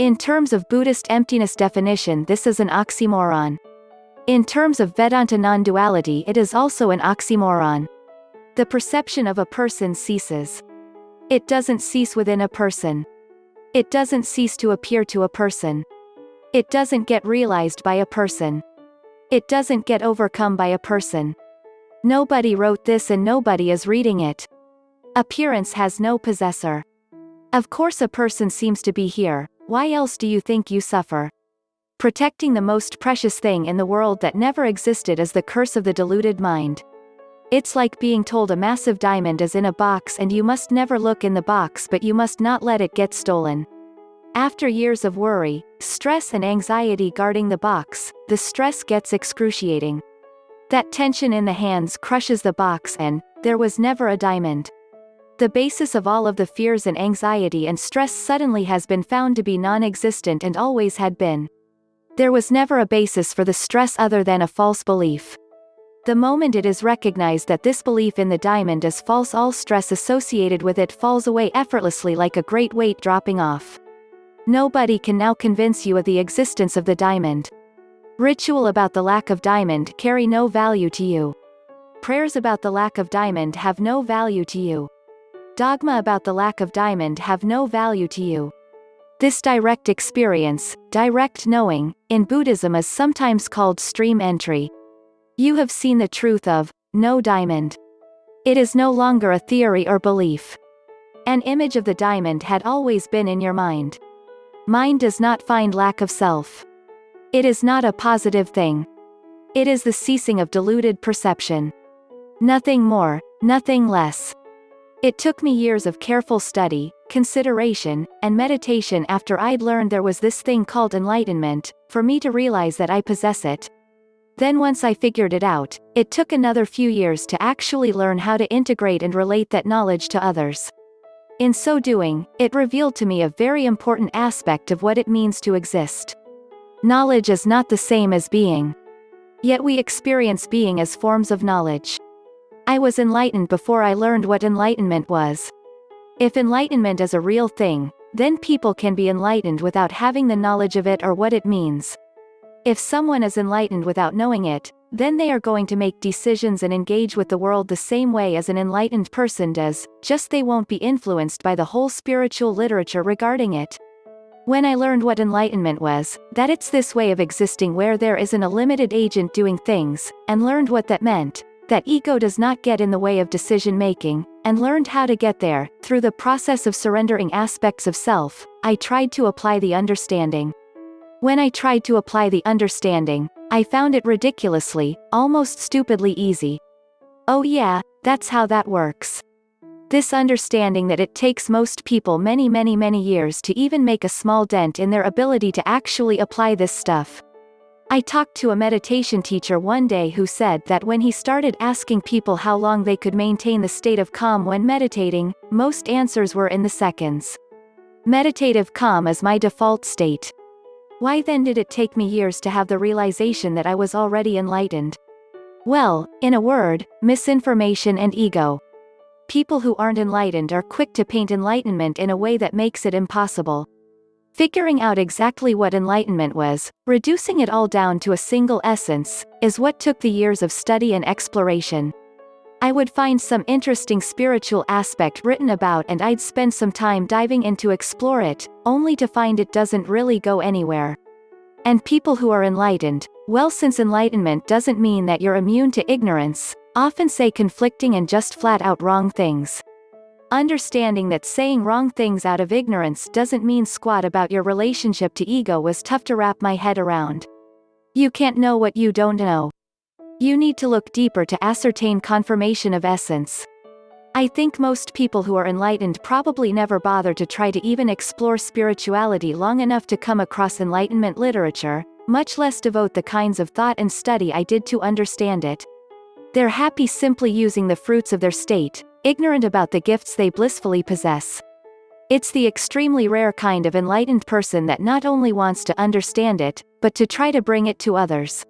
In terms of Buddhist emptiness definition, this is an oxymoron. In terms of Vedanta non-duality, it is also an oxymoron. The perception of a person ceases. It doesn't cease within a person. It doesn't cease to appear to a person. It doesn't get realized by a person. It doesn't get overcome by a person. Nobody wrote this and nobody is reading it. Appearance has no possessor. Of course a person seems to be here, why else do you think you suffer? Protecting the most precious thing in the world that never existed is the curse of the deluded mind. It's like being told a massive diamond is in a box and you must never look in the box, but you must not let it get stolen. After years of worry, stress and anxiety guarding the box, the stress gets excruciating. That tension in the hands crushes the box and there was never a diamond. The basis of all of the fears and anxiety and stress suddenly has been found to be non-existent and always had been. There was never a basis for the stress other than a false belief. The moment it is recognized that this belief in the diamond is false, all stress associated with it falls away effortlessly like a great weight dropping off. Nobody can now convince you of the existence of the diamond. Ritual about the lack of diamond carry no value to you. Prayers about the lack of diamond have no value to you. Dogma about the lack of diamond have no value to you. This direct experience, direct knowing, in Buddhism is sometimes called stream entry. You have seen the truth of no diamond. It is no longer a theory or belief. An image of the diamond had always been in your mind. Mind does not find lack of self. It is not a positive thing. It is the ceasing of deluded perception. Nothing more, nothing less. It took me years of careful study, consideration, and meditation after I'd learned there was this thing called enlightenment, for me to realize that I possess it. Then once I figured it out, it took another few years to actually learn how to integrate and relate that knowledge to others. In so doing, it revealed to me a very important aspect of what it means to exist. Knowledge is not the same as being. Yet we experience being as forms of knowledge. I was enlightened before I learned what enlightenment was. If enlightenment is a real thing, then people can be enlightened without having the knowledge of it or what it means. If someone is enlightened without knowing it, then they are going to make decisions and engage with the world the same way as an enlightened person does, just they won't be influenced by the whole spiritual literature regarding it. When I learned what enlightenment was, that it's this way of existing where there isn't a limited agent doing things, and learned what that meant, that ego does not get in the way of decision-making, and learned how to get there, through the process of surrendering aspects of self, I tried to apply the understanding. When I tried to apply the understanding, I found it ridiculously, almost stupidly easy. Oh yeah, that's how that works. This understanding that it takes most people many years to even make a small dent in their ability to actually apply this stuff. I talked to a meditation teacher one day who said that when he started asking people how long they could maintain the state of calm when meditating, most answers were in the seconds. Meditative calm is my default state. Why then did it take me years to have the realization that I was already enlightened? Well, in a word, misinformation and ego. People who aren't enlightened are quick to paint enlightenment in a way that makes it impossible. Figuring out exactly what enlightenment was, reducing it all down to a single essence, is what took the years of study and exploration. I would find some interesting spiritual aspect written about and I'd spend some time diving in to explore it, only to find it doesn't really go anywhere. And people who are enlightened, well, since enlightenment doesn't mean that you're immune to ignorance, often say conflicting and just flat-out wrong things. Understanding that saying wrong things out of ignorance doesn't mean squat about your relationship to ego was tough to wrap my head around. You can't know what you don't know. You need to look deeper to ascertain confirmation of essence. I think most people who are enlightened probably never bother to try to even explore spirituality long enough to come across enlightenment literature, much less devote the kinds of thought and study I did to understand it. They're happy simply using the fruits of their state, ignorant about the gifts they blissfully possess. It's the extremely rare kind of enlightened person that not only wants to understand it, but to try to bring it to others.